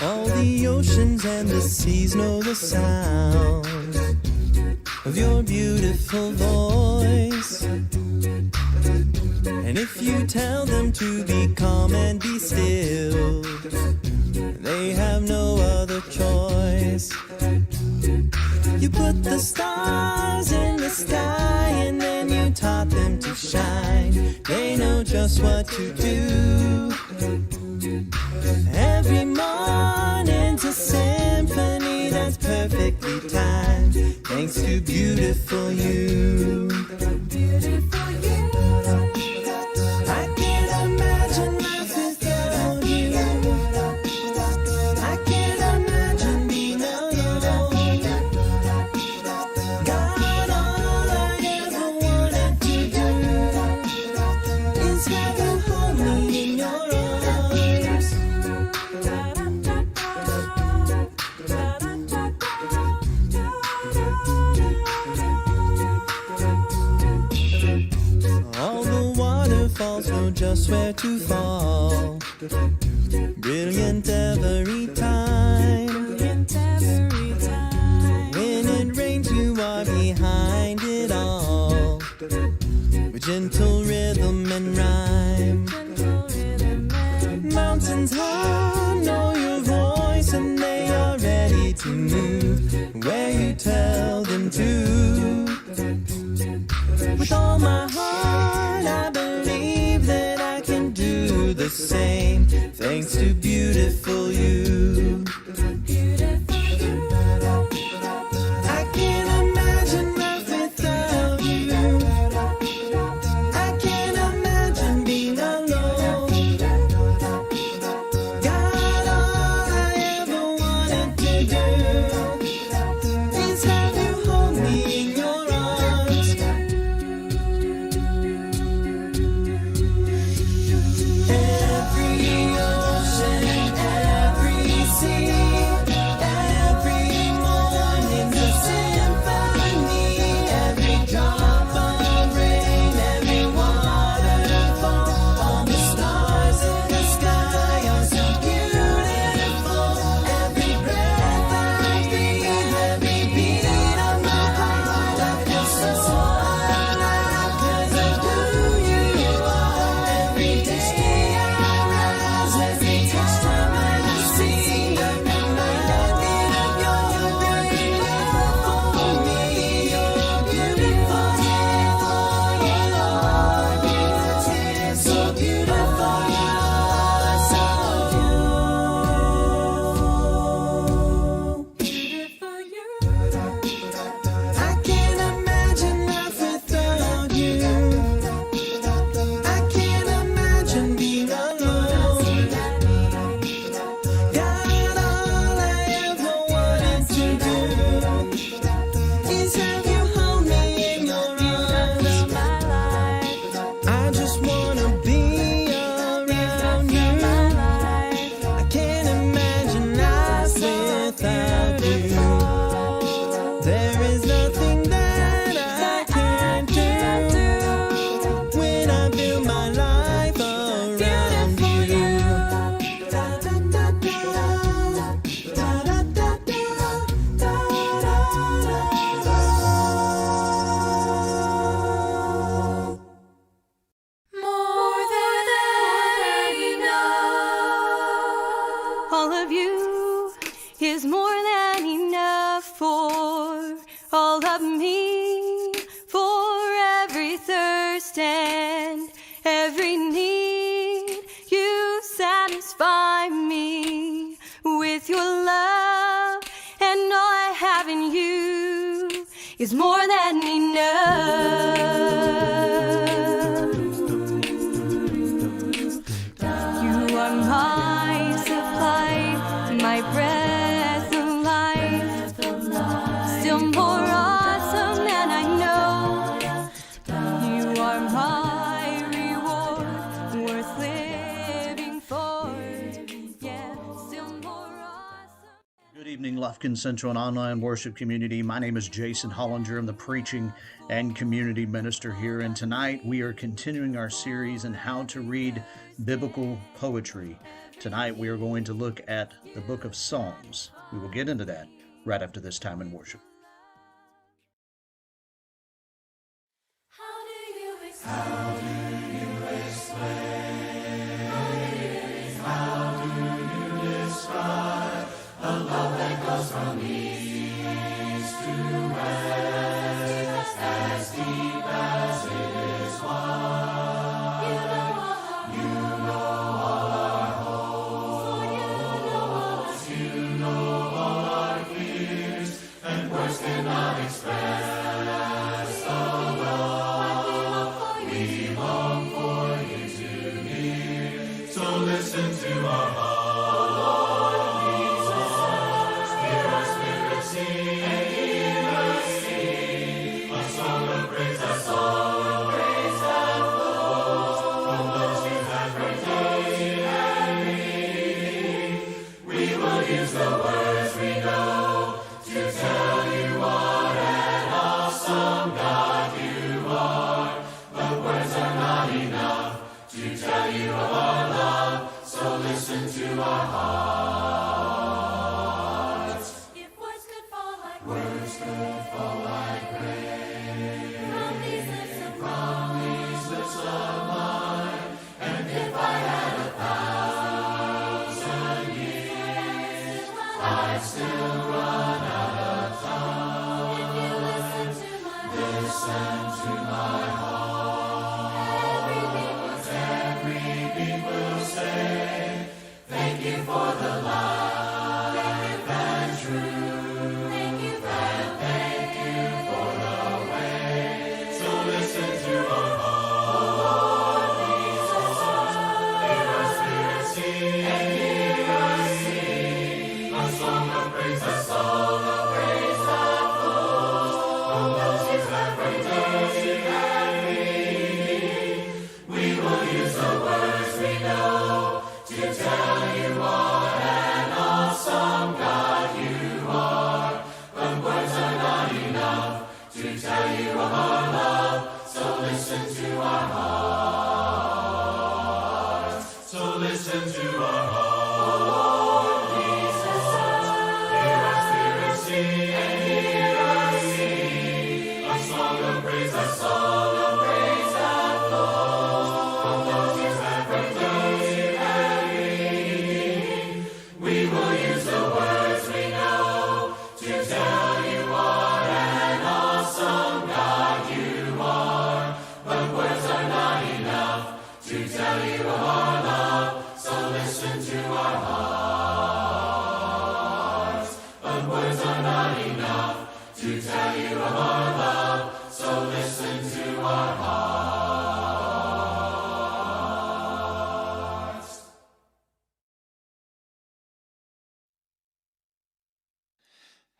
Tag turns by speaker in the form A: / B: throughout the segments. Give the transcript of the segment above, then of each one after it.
A: All the oceans and the seas know the sound of your beautiful voice. And if you tell them to be calm and be still, they have no other choice. You put the stars in the sky and then you taught them to shine. They know just what to do. Every morning's a symphony that's perfectly timed, thanks to beautiful you. Beautiful you. I can't imagine life without you. I can't imagine being alone. God, all I ever wanted to do is have you hold me in your arms. All the waterfalls know just where to fall. Brilliant every time. When it rains, you are behind it all, with gentle rhythm and rhyme. Mountains high know your voice and they are ready to move where you tell them to. With all my heart I believe that I can do the same, thanks to beautiful you. I can't imagine life without you. I can't imagine being alone. God, all I ever wanted to do is have you hold me in your arms. Every ocean, every sea, every morning's a symphony. Every drop of rain, every waterfall, all the stars in the sky are so beautiful. Every breath I breathe, every beat of my heart, I feel so alive 'cause of who you are. Every day I rise, every time I see, I'm reminded of your great love for me. You're beautiful, you are beautiful, so beautiful, you are so beautiful, you. I can't imagine life without you. I can't imagine being alone. God, all I ever wanted to do is have you hold me in your arms. I just wanna be around you. I can't imagine life without you. There is nothing that I can't do when I build my life around you.
B: More than enough. All of you is more than enough for all of me, for every thirst and every need. You satisfy me with your love, and all I have in you is more than enough. You are my supply, my breath of life, still more awesome than I know. You are my reward, worth
C: evening, Lufkin Central and online worship community. My name is Jason Hollinger. I'm the preaching and community minister here. And tonight we are continuing our series on how to read biblical poetry. Tonight we are going to look at the book of Psalms. We will get into that right after this time in worship.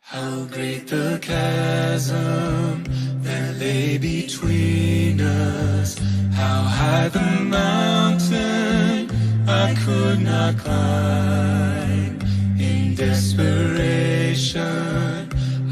D: How great the chasm that lay between us, how high the mountain I could not climb. In desperation,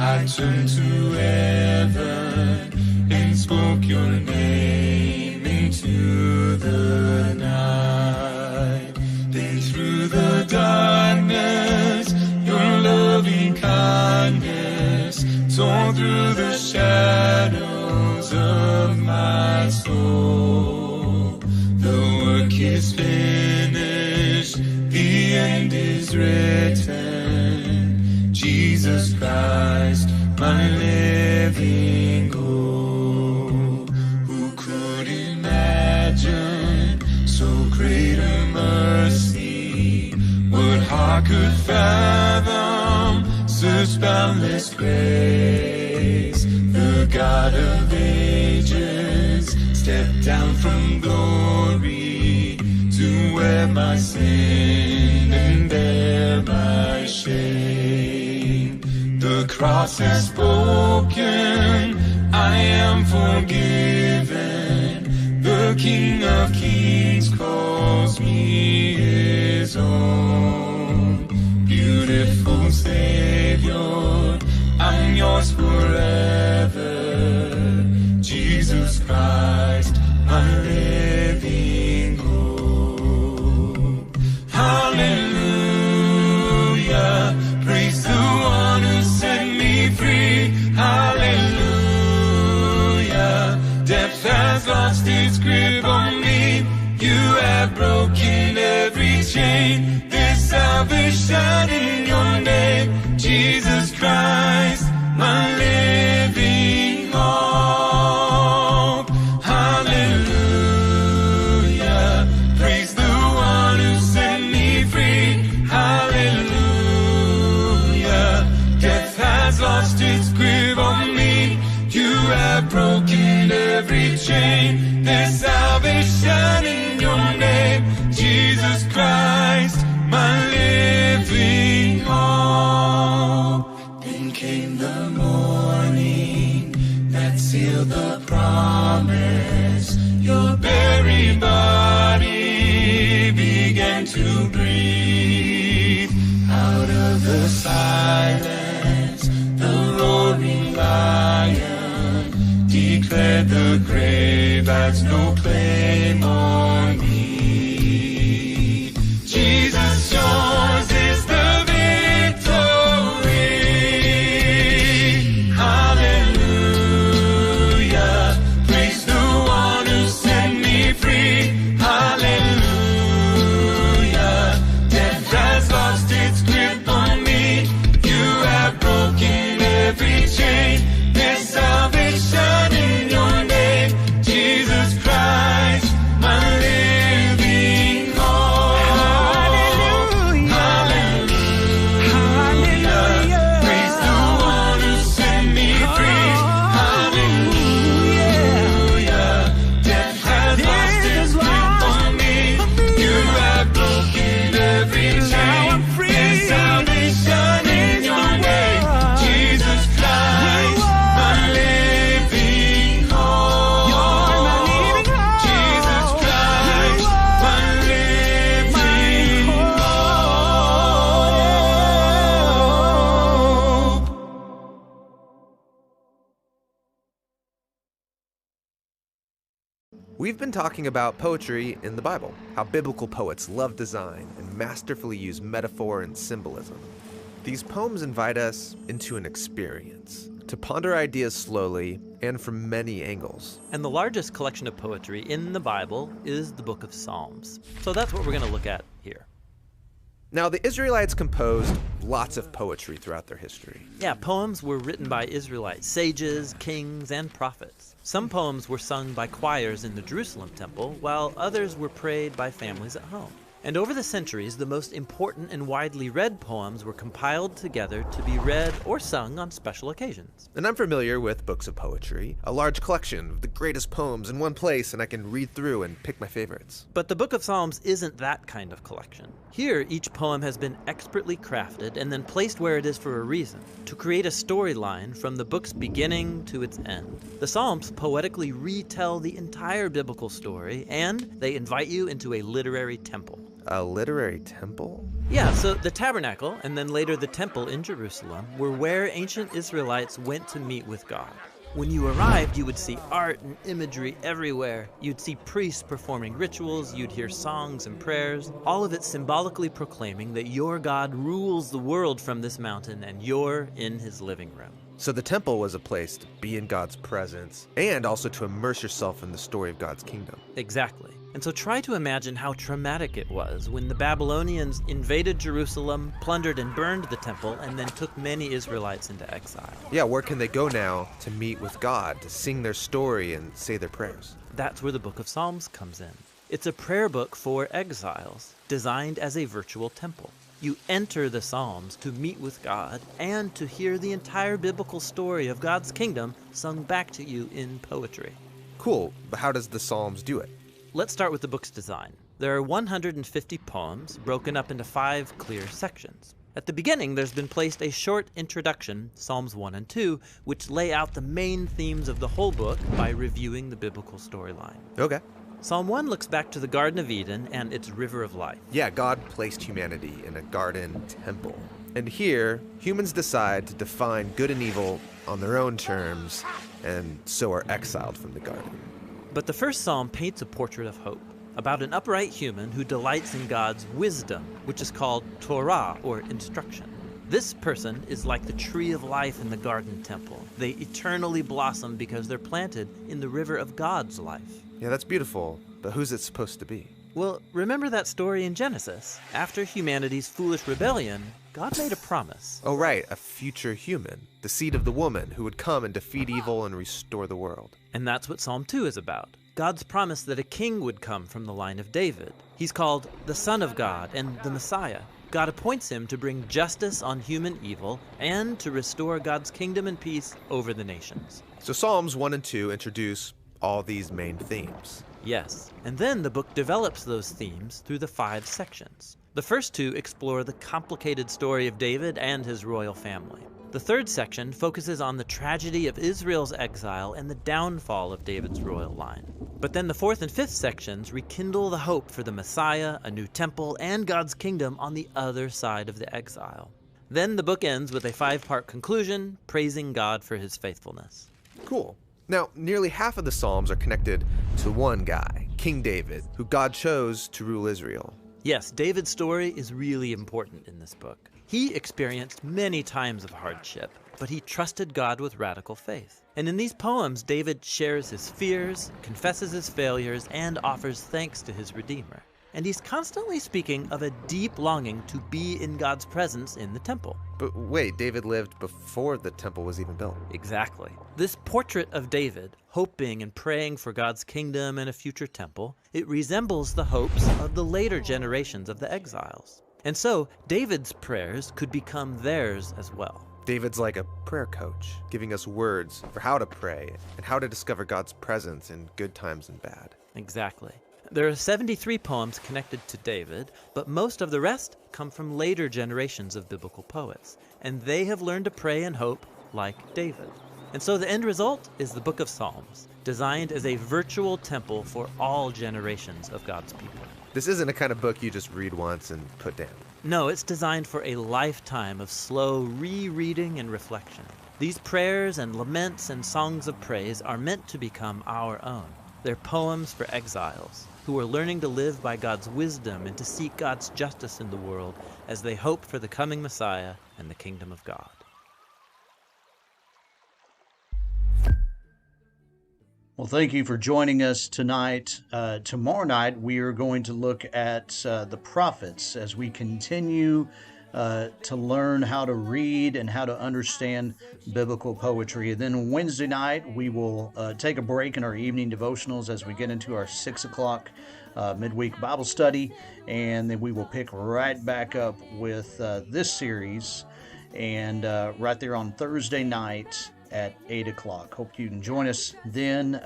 D: I turned to heaven and spoke your name into the night. Then through the darkness, your loving kindness tore through the shadows of my soul. The work is finished, the end is written. Jesus Christ, my living hope. Who could imagine so great a mercy? What heart could fathom such boundless grace? The God of ages stepped down from glory to wear my sin and bear my shame. The cross has spoken, I am forgiven. The King of Kings calls me his own. Beautiful Savior, yours forever. Jesus Christ, my living hope. Hallelujah, praise the one who set me free. Hallelujah, death has lost its grip on me. You have broken every chain. There's salvation in your name, Jesus Christ, my living hope. Hallelujah, praise the one who set me free. Hallelujah, death has lost its grip on me. You have broken every chain. There's salvation in your name, Jesus Christ, my living hope. Then came the morning that sealed the promise. Your very body began to breathe. Out of the silence, the roaring lion declared the grave has no claim on me. Jesus, yours is the victory. Hallelujah, praise the one who set me free. Hallelujah, death has lost its grip on me. You have broken every chain. There's salvation in your name, Jesus Christ, my living hope. Hallelujah, praise the one who set me free. Hallelujah, death has lost its grip on me. You have broken every chain. There's salvation in your name, Jesus Christ, my living hope. Jesus Christ, my living hope.
E: We've been talking about poetry in the Bible, how biblical poets love design and masterfully use metaphor and symbolism. These poems invite us into an experience, to ponder ideas slowly and from many angles.
F: And the largest collection of poetry in the Bible is the book of Psalms. So that's what we're going to look at here.
E: Now, the Israelites composed lots of poetry throughout their history.
F: Yeah, poems were written by Israelite sages, kings, and prophets. Some poems were sung by choirs in the Jerusalem temple, while others were prayed by families at home. And over the centuries, the most important and widely read poems were compiled together to be read or sung on special occasions.
E: And I'm familiar with books of poetry, a large collection of the greatest poems in one place, and I can read through and pick my favorites.
F: But the book of Psalms isn't that kind of collection. Here, each poem has been expertly crafted and then placed where it is for a reason, to create a storyline from the book's beginning to its end. The Psalms poetically retell the entire biblical story, and they invite you into a literary temple.
E: A literary temple?
F: Yeah, so the tabernacle, and then later the temple in Jerusalem, were where ancient Israelites went to meet with God. When you arrived, you would see art and imagery everywhere. You'd see priests performing rituals, you'd hear songs and prayers, all of it symbolically proclaiming that your God rules the world from this mountain and you're in his living room.
E: So the temple was a place to be in God's presence and also to immerse yourself in the story of God's kingdom.
F: Exactly. And so try to imagine how traumatic it was when the Babylonians invaded Jerusalem, plundered and burned the temple, and then took many Israelites into exile.
E: Yeah, where can they go now to meet with God, to sing their story and say their prayers?
F: That's where the book of Psalms comes in. It's a prayer book for exiles, designed as a virtual temple. You enter the Psalms to meet with God and to hear the entire biblical story of God's kingdom sung back to you in poetry.
E: Cool, but how does the Psalms do it?
F: Let's start with the book's design. There are 150 poems broken up into 5 clear sections. At the beginning, there's been placed a short introduction, Psalms 1 and 2, which lay out the main themes of the whole book by reviewing the biblical storyline.
E: Okay.
F: Psalm 1 looks back to the Garden of Eden and its river of life.
E: Yeah, God placed humanity in a garden temple. And here, humans decide to define good and evil on their own terms, and so are exiled from the garden.
F: But the first psalm paints a portrait of hope, about an upright human who delights in God's wisdom, which is called Torah, or instruction. This person is like the tree of life in the garden temple. They eternally blossom because they're planted in the river of God's life.
E: Yeah, that's beautiful, but who's it supposed to be?
F: Well, remember that story in Genesis? After humanity's foolish rebellion, God made a promise.
E: Oh, right, a future human, the seed of the woman who would come and defeat evil and restore the world.
F: And that's what Psalm 2 is about. God's promise that a king would come from the line of David. He's called the Son of God and the Messiah. God appoints him to bring justice on human evil and to restore God's kingdom and peace over the nations.
E: So Psalms 1 and 2 introduce all these main themes.
F: Yes, and then the book develops those themes through the 5 sections. The first 2 explore the complicated story of David and his royal family. The third section focuses on the tragedy of Israel's exile and the downfall of David's royal line. But then the 4th and 5th sections rekindle the hope for the Messiah, a new temple, and God's kingdom on the other side of the exile. Then the book ends with a 5-part conclusion, praising God for his faithfulness.
E: Cool. Now, nearly half of the Psalms are connected to one guy, King David, who God chose to rule Israel.
F: Yes, David's story is really important in this book. He experienced many times of hardship, but he trusted God with radical faith. And in these poems, David shares his fears, confesses his failures, and offers thanks to his Redeemer. And he's constantly speaking of a deep longing to be in God's presence in the temple.
E: But wait, David lived before the temple was even built.
F: Exactly. This portrait of David, hoping and praying for God's kingdom and a future temple, it resembles the hopes of the later generations of the exiles. And so, David's prayers could become theirs as well.
E: David's like a prayer coach, giving us words for how to pray and how to discover God's presence in good times and bad.
F: Exactly. There are 73 poems connected to David, but most of the rest come from later generations of biblical poets, and they have learned to pray and hope like David. And so the end result is the Book of Psalms, designed as a virtual temple for all generations of God's people.
E: This isn't a kind of book you just read once and put down.
F: No, it's designed for a lifetime of slow rereading and reflection. These prayers and laments and songs of praise are meant to become our own. They're poems for exiles who are learning to live by God's wisdom and to seek God's justice in the world as they hope for the coming Messiah and the kingdom of God.
C: Well, thank you for joining us tonight. Tomorrow night, we are going to look at the prophets as we continue to learn how to read and how to understand biblical poetry. And then Wednesday night, we will take a break in our evening devotionals as we get into our 6 o'clock midweek Bible study. And then we will pick right back up with this series and right there on Thursday night at 8 o'clock. Hope you can join us then.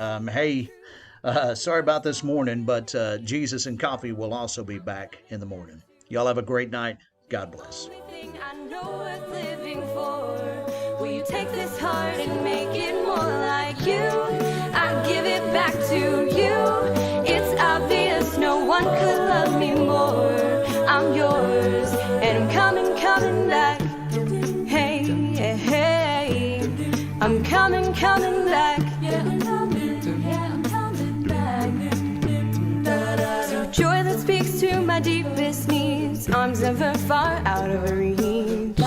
C: Sorry about this morning, but Jesus and Coffee will also be back in the morning. Y'all have a great night. God bless.
B: Everything I know worth living for. Will you take this heart and make it more like you? I give it back to you. It's obvious no one could love me more. I'm yours and I'm coming back. Hey, hey, I'm coming back. I'm coming back. So joy that speaks to my deepest needs, arms never far out of reach.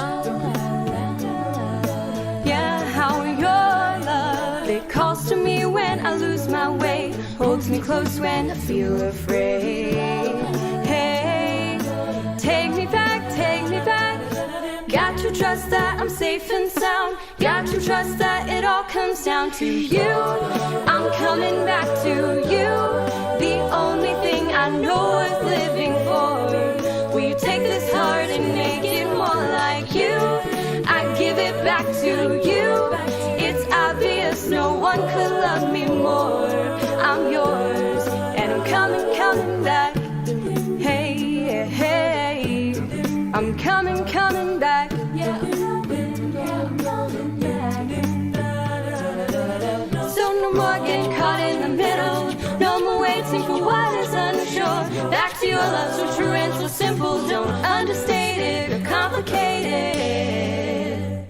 B: Yeah, how your love, it calls to me when I lose my way, holds me close when I feel afraid. Hey, take me back. Got to trust that I'm safe and sound. Got to trust that it all comes down to you. I'm coming back to you, the only thing I know worth living for. Will you take this heart and make it more like you? I give it back to you. It's obvious no one could love me more. I'm yours and I'm coming back. Hey, hey, I'm coming back. So no more getting caught in the middle. No more waiting for what is unsure. Back to your love so true and so simple. Don't understate it or complicate complicated.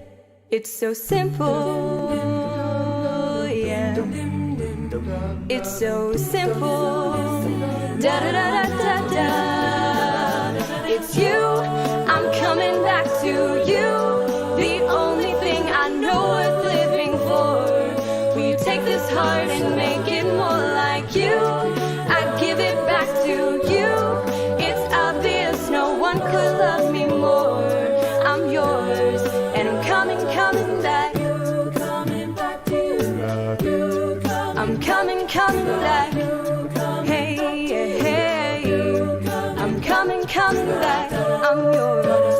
B: It's so simple, yeah. It's so simple. Da da da da da da. It's you. I'm coming back to you. The only thing I know worth living for. Will you take this heart and make it more like you? I give it back to you. It's obvious no one could love me more. I'm yours and I'm coming back. I'm coming back. Hey, hey, hey. I'm coming back. I'm yours.